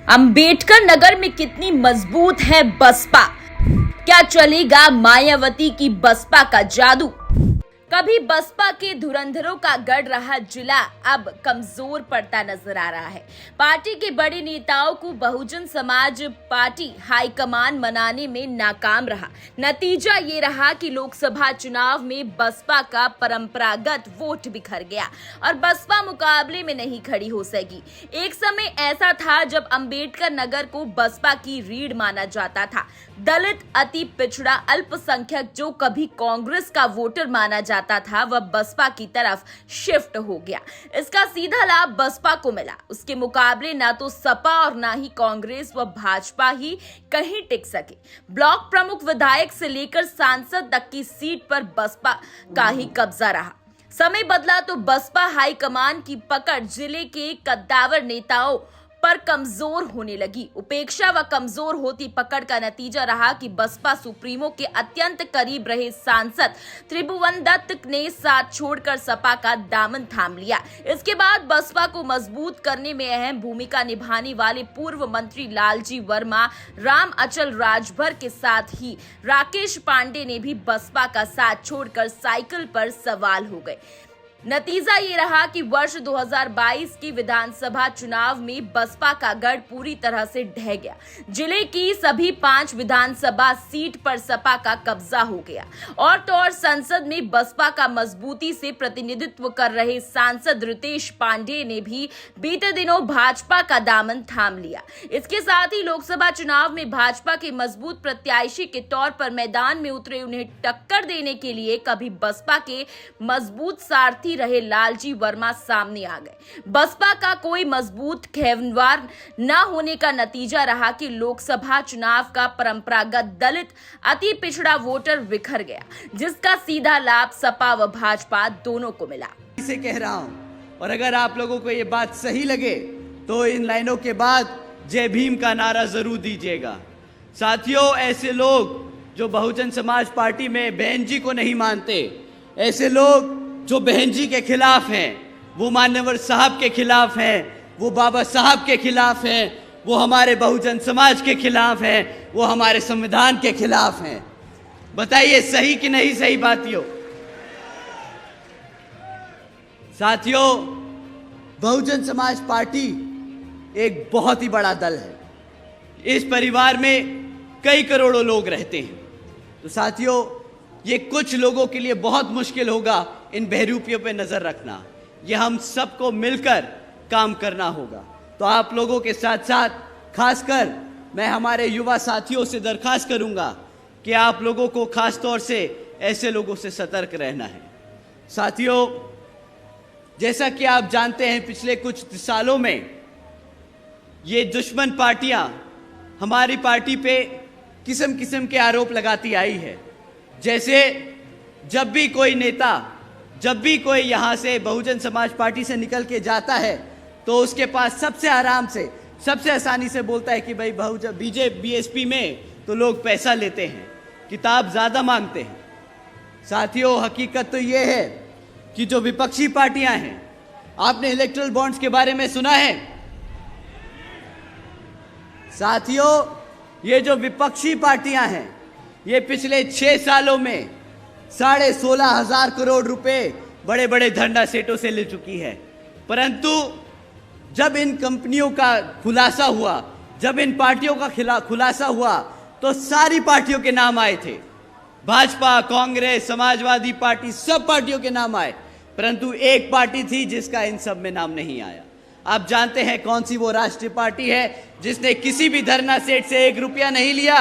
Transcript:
अंबेडकर नगर में कितनी मजबूत है बसपा। क्या चलेगा मायावती की बसपा का जादू। कभी बसपा के धुरंधरों का गढ़ रहा जिला अब कमजोर पड़ता नजर आ रहा है। पार्टी के बड़े नेताओं को बहुजन समाज पार्टी हाईकमान मनाने में नाकाम रहा। नतीजा ये रहा कि लोकसभा चुनाव में बसपा का परंपरागत वोट बिखर गया और बसपा मुकाबले में नहीं खड़ी हो सकी। एक समय ऐसा था जब अंबेडकर नगर को बसपा की रीढ़ माना जाता था। दलित, अति पिछड़ा, अल्पसंख्यक जो कभी कांग्रेस का वोटर माना जाता था वह बसपा की तरफ शिफ्ट हो गया। इसका सीधा लाभ बसपा को मिला। उसके मुकाबले ना तो सपा और ना ही कांग्रेस व भाजपा ही कहीं टिक सके। ब्लॉक प्रमुख, विधायक से लेकर सांसद तक की सीट पर बसपा का ही कब्जा रहा। समय बदला तो बसपा हाईकमान की पकड़ जिले के कद्दावर नेताओं पर कमजोर होने लगी। उपेक्षा व कमजोर होती पकड़ का नतीजा रहा कि बसपा सुप्रीमो के अत्यंत करीब रहे सांसद त्रिभुवन दत्त ने साथ छोड़कर सपा का दामन थाम लिया। इसके बाद बसपा को मजबूत करने में अहम भूमिका निभाने वाले पूर्व मंत्री लालजी वर्मा, राम अचल राजभर के साथ ही राकेश पांडे ने भी बसपा का साथ छोड़कर साइकिल पर सवार हो गए। नतीजा ये रहा कि वर्ष 2022 की विधानसभा चुनाव में बसपा का गढ़ पूरी तरह से ढह गया। जिले की सभी 5 विधानसभा सीट पर सपा का कब्जा हो गया और तो और संसद में बसपा का मजबूती से प्रतिनिधित्व कर रहे सांसद रितेश पांडे ने भी बीते दिनों भाजपा का दामन थाम लिया। इसके साथ ही लोकसभा चुनाव में भाजपा के मजबूत प्रत्याशी के तौर पर मैदान में उतरे उन्हें टक्कर देने के लिए कभी बसपा के मजबूत सारथी रहे लालजी वर्मा सामने आ गए। बसपा का कोई मजबूत खेवनवार न होने का नतीजा रहा कि लोकसभा चुनाव का परंपरागत दलित, अति पिछड़ा वोटर बिखर गया, जिसका सीधा लाभ सपा व भाजपा दोनों को मिला। इसे कह रहा हूं, और अगर आप लोगों को ये बात सही लगे तो इन लाइनों के बाद जय भीम का नारा जरूर दीजिएगा। साथियों, ऐसे लोग जो बहुजन समाज पार्टी में बहन जी को नहीं मानते, ऐसे लोग जो बहन जी के खिलाफ हैं, वो मान्यवर साहब के खिलाफ हैं, वो बाबा साहब के खिलाफ हैं, वो हमारे बहुजन समाज के खिलाफ हैं, वो हमारे संविधान के खिलाफ हैं। बताइए सही कि नहीं सही बातियों? साथियों, बहुजन समाज पार्टी एक बहुत ही बड़ा दल है। इस परिवार में कई करोड़ों लोग रहते हैं। तो साथियों, ये कुछ लोगों के लिए बहुत मुश्किल होगा इन बहरूपियों पे नजर रखना। ये हम सबको मिलकर काम करना होगा। तो आप लोगों के साथ साथ खासकर मैं हमारे युवा साथियों से दरखास्त करूंगा कि आप लोगों को खास तौर से ऐसे लोगों से सतर्क रहना है। साथियों, जैसा कि आप जानते हैं, पिछले कुछ सालों में ये दुश्मन पार्टियां हमारी पार्टी पे किस्म किस्म के आरोप लगाती आई है। जैसे जब भी कोई नेता, जब भी कोई यहाँ से बहुजन समाज पार्टी से निकल के जाता है तो उसके पास सबसे आराम से, सबसे आसानी से बोलता है कि भाई बीएसपी में तो लोग पैसा लेते हैं, किताब ज़्यादा मांगते हैं। साथियों, हकीकत तो ये है कि जो विपक्षी पार्टियां हैं, आपने इलेक्टोरल बॉन्ड्स के बारे में सुना है? साथियों, ये जो विपक्षी पार्टियां हैं, ये पिछले 6 सालों में 16,500 करोड़ रुपए बड़े बड़े धंधा सेठों से ले चुकी है। परंतु जब इन कंपनियों का खुलासा हुआ, जब इन पार्टियों का खुलासा हुआ, तो सारी पार्टियों के नाम आए थे। भाजपा, कांग्रेस, समाजवादी पार्टी, सब पार्टियों के नाम आए, परंतु एक पार्टी थी जिसका इन सब में नाम नहीं आया। आप जानते हैं कौन सी वो राष्ट्रीय पार्टी है जिसने किसी भी धरना सेठ से 1 रुपया नहीं लिया?